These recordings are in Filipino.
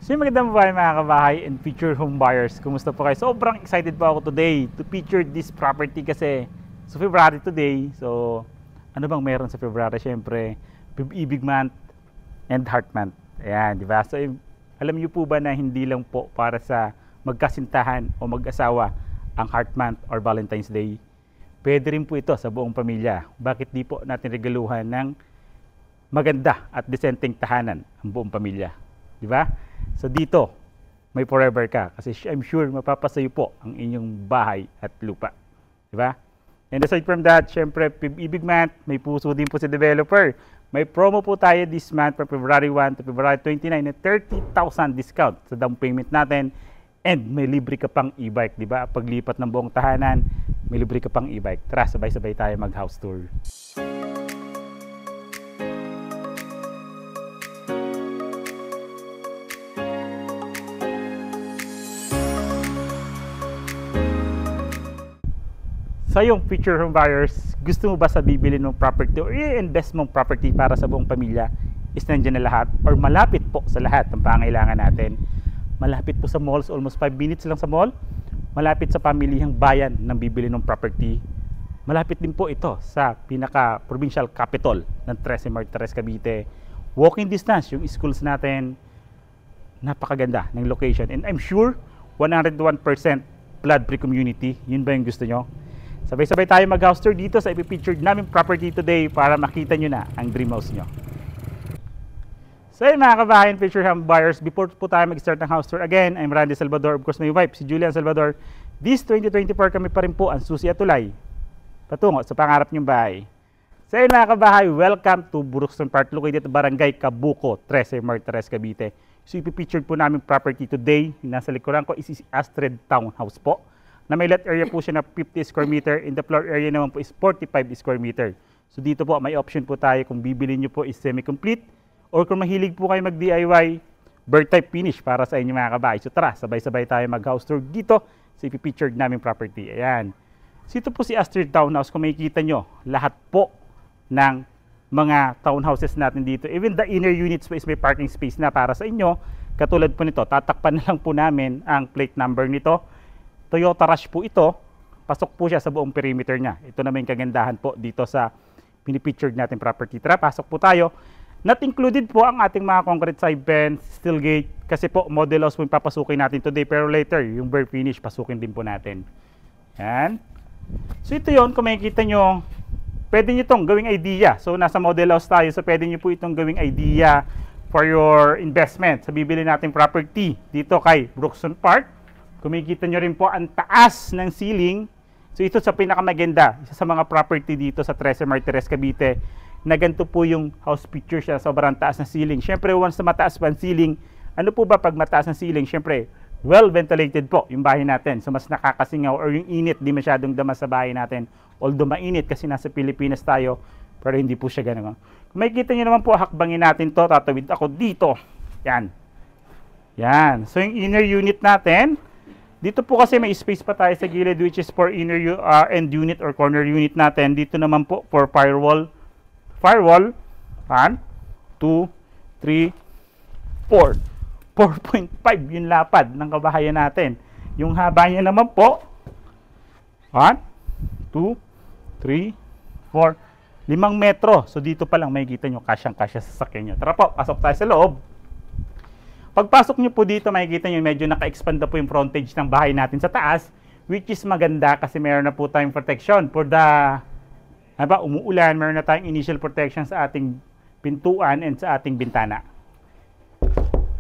So yung magandang babae mga kabahay and future home buyers, kumusta po kayo? Sobrang excited po ako today to feature this property kasi so February today. So ano bang meron sa February? Siyempre, Ibig Month and Heart Month. Ayan, di ba? So alam niyo po ba na hindi lang po para sa magkasintahan o mag-asawa ang Heart Month or Valentine's Day? Pwede rin po ito sa buong pamilya. Bakit di po natin regaluhan ng maganda at decenteng tahanan ang buong pamilya? Di ba? So dito, may forever ka kasi I'm sure mapapasayo po ang inyong bahay at lupa. Di ba? And aside from that, syempre, Ibig Month, may puso din po si developer. May promo po tayo this month from February 1 to February 29 na 30,000 discount sa down payment natin. And may libre ka pang e-bike, di ba? Paglipat ng buong tahanan, may libre ka pang e-bike. Tara, sabay-sabay tayo mag-house tour. So yung future home buyers, gusto mo ba sa bibili ng property or i-invest mong property para sa buong pamilya? Is nandiyan na lahat or malapit po sa lahat ng pangailangan natin? Malapit po sa malls, almost 5 minutes lang sa mall. Malapit sa pamilihang bayan ng bibili ng property. Malapit din po ito sa pinaka-provincial capital ng Trece Martires, Cavite. Walking distance yung schools natin. Napakaganda ng location. And I'm sure 101% flood-free community. Yun ba yung gusto nyo? Sabay-sabay tayo mag-house tour dito sa ipipictured namin property today para makita nyo na ang dream house nyo. So yun mga kabahayan, future home buyers, before po tayo mag-start ng house tour, again, I'm Randy Salvador, of course my wife, si Julian Salvador. This 2024 kami pa rin po ang susi at tulay patungo sa pangarap nyong bahay. So yun mga kabahay, welcome to Buruxton Park, located at Barangay Cabuco, Trece Martires, Cavite. So ipipictured po namin property today, yung nasa likuran ko is Astrid Townhouse po, na may lot area po siya na 50 square meter, in the floor area naman po is 45 square meter. So dito po may option po tayo kung bibili nyo po is semi-complete or kung mahilig po kayo mag-DIY, bird type finish para sa inyo mga kabahay. So tara, sabay-sabay tayo mag-house tour dito sa ipipictured namin property. Ayan. So ito po si Astrid Townhouse. Kung makikita nyo, lahat po ng mga townhouses natin dito, even the inner units po is may parking space na para sa inyo. Katulad po nito, tatakpan na lang po namin ang plate number nito. Toyota Rush po ito, pasok po siya sa buong perimeter niya. Ito naman yung kagandahan po dito sa pinipictured natin property. Tara, pasok po tayo. Not included po ang ating mga concrete side fence, steel gate, kasi po model house po yung papasukin natin today, pero later, yung bare finish, pasukin din po natin. Yan. So ito yon, kung makikita nyo, pwede nyo itong gawing idea. So nasa model house tayo, so pwede nyo po itong gawing idea for your investment. Sa bibili natin property dito kay Buruxton Park. Kumikita nyo rin po ang taas ng ceiling. So ito sa pinakamaganda, isa sa mga property dito sa Trece Martires, Cavite, na ganito po yung house picture siya, sobrang taas ng ceiling. Siyempre, once na mataas pa ang ceiling, ano po ba pag mataas ng ceiling? Siyempre, well ventilated po yung bahay natin. So mas nakakasingaw or yung init, di masyadong dama sa bahay natin. Although mainit kasi nasa Pilipinas tayo, pero hindi po siya ganun. Kung makikita nyo naman po, hakbangin natin to, tatawid ako dito. Yan. Yan. So yung inner unit natin, dito po kasi may space pa tayo sa gilid which is for inner end unit or corner unit natin. Dito naman po for firewall. Firewall, 1, 2, 3, 4. 4.5 yung lapad ng kabahayan natin. Yung haba niya naman po, 1, 2, 3, 4, 5 metro. So dito pa lang makikita nyo, kasyang-kasya sa sakyan nyo. Tara po, pasok tayo sa loob. Pagpasok nyo po dito, makikita nyo medyo naka-expand na po yung frontage ng bahay natin sa taas, which is maganda kasi meron na po tayong protection for the, umuulan, meron na tayong initial protection sa ating pintuan and sa ating bintana.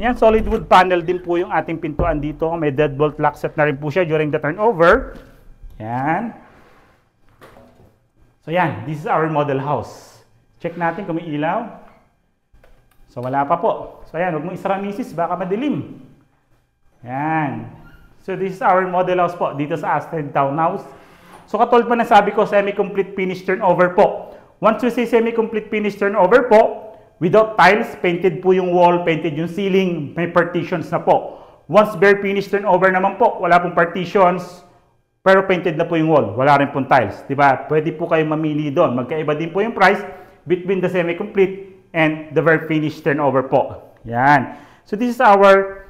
Yan, solid wood panel din po yung ating pintuan dito. May deadbolt lock set na rin po siya during the turnover. Yan. So yan, this is our model house. Check natin kung may ilaw. So wala pa po. So ayan, huwag mong isara misis, baka madilim. Yan. So this is our model house po, dito sa Astrid Townhouse. So katulad pa na sabi ko, semi-complete finish turnover po. Once we say semi-complete finish turnover po, without tiles, painted po yung wall, painted yung ceiling, may partitions na po. Once bare finish turnover naman po, wala pong partitions, pero painted na po yung wall, wala rin pong tiles. Diba? Pwede po kayo mamili doon. Magkaiba din po yung price between the semi-complete and the very finished turnover po. Yan. So this is our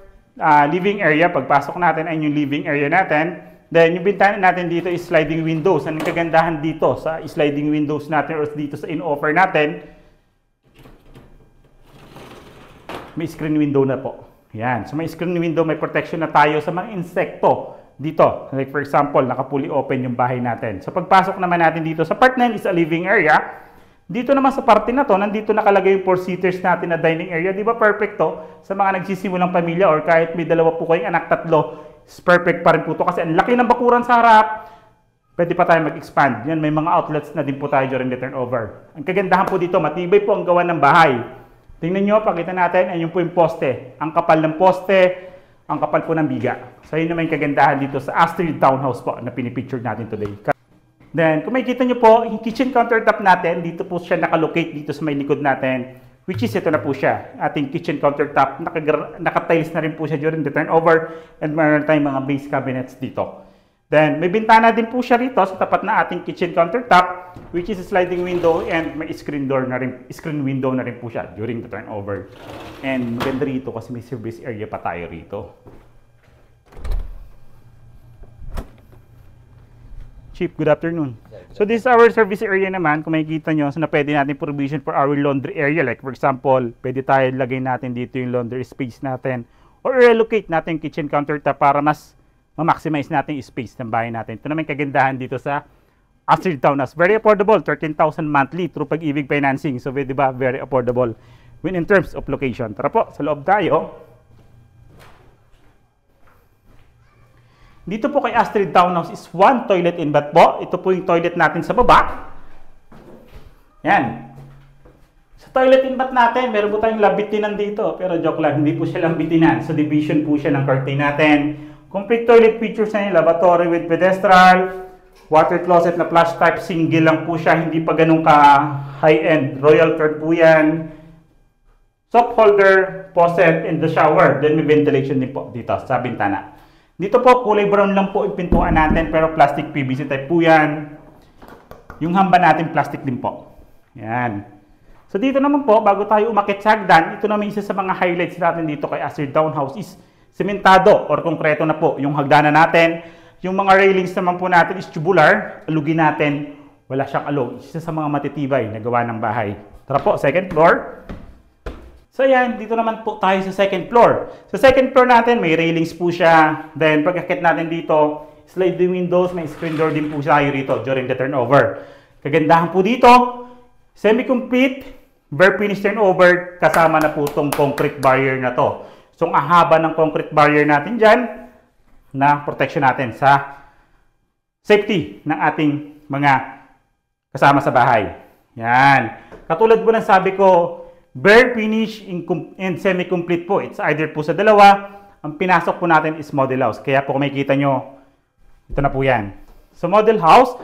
living area. Pagpasok natin ay yung living area natin. Then, yung bintana natin dito is sliding windows. Anong kagandahan dito sa sliding windows natin or dito sa in-offer natin? May screen window na po. Yan. So, may screen window, may protection na tayo sa mga insekto dito. Like for example, naka-fully open yung bahay natin. So, pagpasok naman natin dito sa part 9 is a living area. Dito naman sa parte na to, nandito nakalagay yung 4-seaters natin na dining area. Di ba perfect to? Sa mga nagsisimulang pamilya or kahit may dalawa po kayong anak, tatlo, is perfect pa rin po to kasi ang laki ng bakuran sa harap. Pwede pa tayo mag-expand. Yan, may mga outlets na din po tayo during the turnover. Ang kagandahan po dito, matibay po ang gawa ng bahay. Tingnan nyo, pakita natin, ayun po yung poste. Ang kapal ng poste, ang kapal po ng biga. So, yun naman yung kagandahan dito sa Astrid Townhouse po na pinipicture natin today. Then, kung makikita nyo po, yung kitchen countertop natin, dito po siya nakalocate dito sa may likod natin, which is ito na po siya, ating kitchen countertop. Naka-tiles na rin po siya during the turnover and meron tayong mga base cabinets dito. Then, may bintana din po siya rito sa tapat na ating kitchen countertop, which is a sliding window and may screen window na rin po siya during the turnover. And maganda rito kasi may service area pa tayo rito. Chief, good afternoon. So this is our service area naman. Kung makikita nyo, so na pwede natin provision for our laundry area. Like for example, pwede tayo lagay natin dito yung laundry space natin or relocate natin yung kitchen countertop para mas ma-maximize natin yung space ng bahay natin. Ito naman kagandahan dito sa Astrid Townhouse. Very affordable, 13,000 monthly through Pag-ibig Financing. So, di ba, very affordable when in terms of location. Tara po, sa loob tayo. Dito po kay Astrid Townhouse is one toilet and bath po. Ito po yung toilet natin sa baba. Yan. Sa toilet and bath natin, meron po tayong labitinan dito. Pero joke lang, hindi po siya labitinan. So, division po siya ng curtain natin. Complete toilet features na yung lavatory with pedestral, water closet na flush type, single lang po siya, hindi pa ganun ka high-end. Royal third po yan. Soap holder, faucet, and the shower. Then may ventilation din po dito sa bintana. Dito po, kulay brown lang po yung pintuan natin, pero plastic PVC type po yan. Yung hamba natin, plastic din po. Yan. So dito naman po, bago tayo umakit sa hagdan, ito naman isa sa mga highlights natin dito kay Astrid Townhouse is sementado or konkreto na po yung hagdanan natin. Yung mga railings naman po natin is tubular. Alugin natin, wala siyang alog. Isa sa mga matitibay na gawa ng bahay. Tara po, second floor. So yan, dito naman po tayo sa second floor. Sa second floor natin, may railings po siya. Then pag-akit natin dito, sliding windows, may screen door din po tayo rito during the turnover. Kagandahan po dito, semi-complete, bare finish turnover, kasama na po itong concrete barrier na to. So ang haba ng concrete barrier natin dyan, na protection natin sa safety ng ating mga kasama sa bahay. Yan. Katulad po ng sabi ko, bare finish and semi-complete po. It's either po sa dalawa. Ang pinasok po natin is model house. Kaya po kung makikita nyo, ito na po yan. So model house,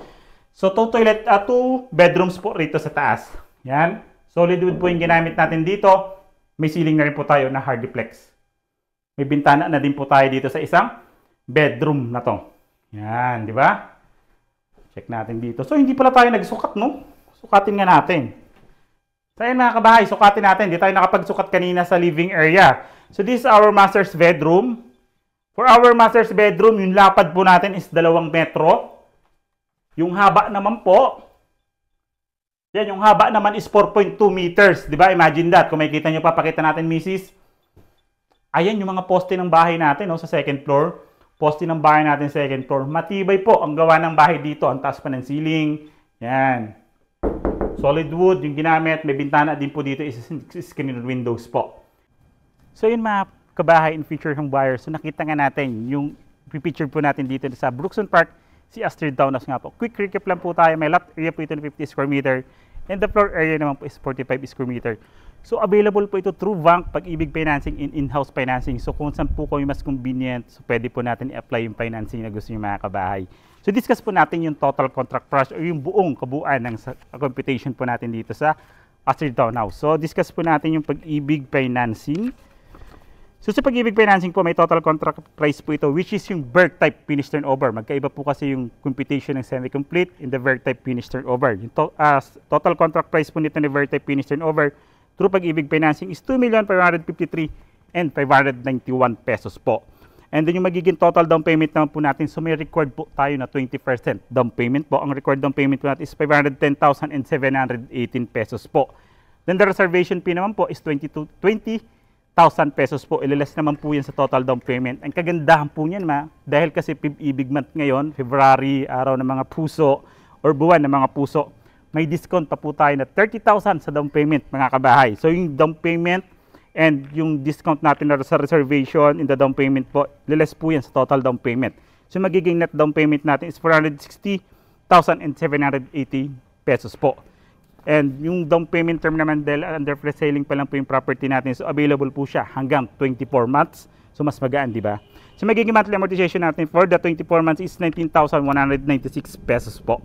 so two bedrooms po rito sa taas. Yan. Solid wood po yung ginamit natin dito. May ceiling na rin po tayo na hardiplex. May bintana na din po tayo dito sa isang bedroom na to. Yan, di ba? Check natin dito. So, hindi pala tayo nagsukat, no? Sukatin nga natin. So, ayun mga kabahay, sukatin natin. Hindi tayo nakapagsukat kanina sa living area. So, this is our master's bedroom. For our master's bedroom, yung lapad po natin is 2 metro. Yung haba naman po, yan, yung haba naman is 4.2 meters. Di ba? Imagine that. Kung makikita nyo, papakita natin, Mrs. Ayan yung mga poste ng bahay natin, no, sa second floor. Poste ng bahay natin second floor. Matibay po ang gawa ng bahay dito. Ang taas pa ng ceiling. Yan. Solid wood yung ginamit. May bintana din po dito is screen windows po. So yun mga kabahay and future home buyers. So nakita nga natin yung picture po natin dito sa Brookson Park, si Astrid Townhouse nga po. Quick recap lang po tayo. May lot area po ito na 50 square meter. And the floor area naman po is 45 square meter. So, available po ito through bank, Pag-ibig Financing, and in-house financing. So, kung saan po kayo mas convenient, so pwede po natin i-apply yung financing na gusto nyo mga kabahay. So, discuss po natin yung total contract price or yung buong kabuuan ng computation po natin dito sa Astrid Townhouse. So, discuss po natin yung Pag-ibig Financing. So, sa Pag-ibig Financing po, may total contract price po ito, which is yung Berg type finish turnover. Magkaiba po kasi yung computation ng semi-complete and the Berg type finish turnover. Yung total contract price po nito ng Berg type finish turnover through Pag-ibig Financing is 2,553,000 pesos po. And then yung magiging total down payment naman po natin, so may required po tayo na 20% down payment po. Ang required down payment po natin is 510,718 pesos po. Then the reservation fee naman po is 20,000 pesos po. Ililas naman po yan sa total down payment. Ang kagandahan po niyan dahil kasi Ibig month ngayon, February, araw ng mga puso, or buwan ng mga puso, may discount pa po tayo na 30,000 sa down payment mga kabahay. So yung down payment and yung discount natin na sa reservation in the down payment po, lilas po yan sa total down payment. So magiging net down payment natin is 460,780 pesos po. And yung down payment term naman dahil under pre-selling pa lang po yung property natin, so available po siya hanggang 24 months. So mas magaan, di ba? So magiging monthly amortization natin for the 24 months is 19,196 pesos po.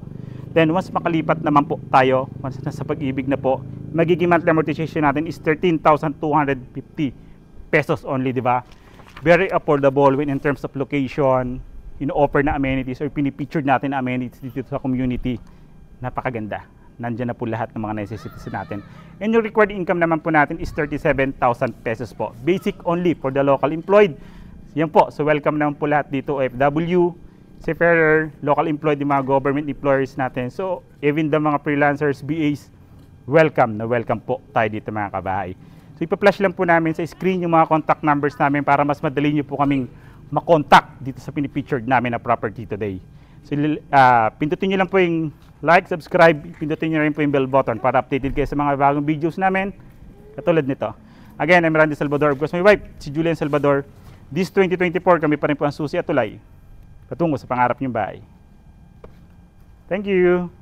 Then once makalipat naman po tayo, once nasa Pag-ibig na po, magiging monthly amortization natin is 13,250 pesos only, di ba? Very affordable when in terms of location, in-offer na amenities or pinipicture natin na amenities dito sa community. Napakaganda. Nandiyan na po lahat ng mga necessities natin. And yung required income naman po natin is 37,000 pesos po. Basic only for the local employed. Yan po. So welcome naman po lahat dito, OFW, seafarer, local employed, yung mga government employers natin. So even the mga freelancers, BAs, welcome na welcome po tayo dito mga kabahay. So ipa-flash lang po namin sa screen yung mga contact numbers namin para mas madali nyo po kaming makontak dito sa pinipictured namin na property today. So pindutin nyo lang po yung like, subscribe, pindutin nyo rin po yung bell button para updated kayo sa mga bagong videos namin katulad nito. Again, I'm Randy Salvador. Of course, my wife, si Julian Salvador. This 2024, kami pa rin po ang susi at tulay patungo sa pangarap niyong bahay. Thank you!